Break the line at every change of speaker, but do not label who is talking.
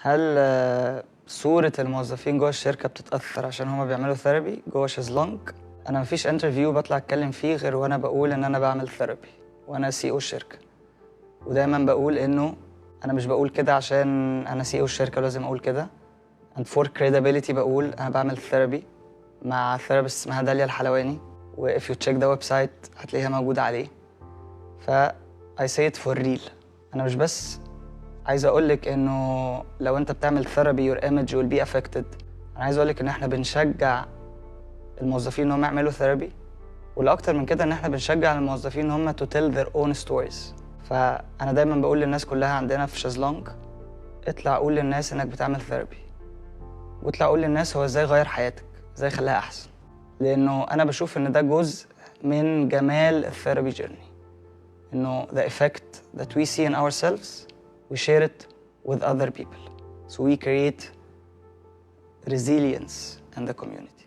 هل صورة الموظفين جوه الشركة بتتأثر عشان هما بيعملوا ثيرابي جوه شازلونج؟ أنا مفيش انترفيو بطلع أتكلم فيه غير وأنا بقول إن أنا بعمل ثيرابي وأنا سي او الشركة، ودايما بقول إنه أنا مش بقول كده عشان أنا سي او الشركة ولازم أقول كده. and for credibility بقول أنا بعمل ثيرابي مع ثيرابيست اسمها داليا الحلواني، و if you check the website هتلاقيها موجودة عليه. ف I say it for real. أنا مش بس عايز اقولك انه لو انت بتعمل ثيرابي your image will be affected. انا عايز اقولك ان احنا بنشجع الموظفين ان هم يعملوا ثيرابي، والاكتر من كده ان احنا بنشجع الموظفين ان هم to tell their own stories. فانا دايما بقول للناس كلها عندنا في شازلونج اطلع قول للناس انك بتعمل ثيرابي، واطلع قول للناس هو ازاي غير حياتك، ازاي خلاها احسن، لانه انا بشوف ان ده جزء من جمال الثيرابي جيرني، انه the effect that we see in ourselves we share it with other people, so we create resilience in the community.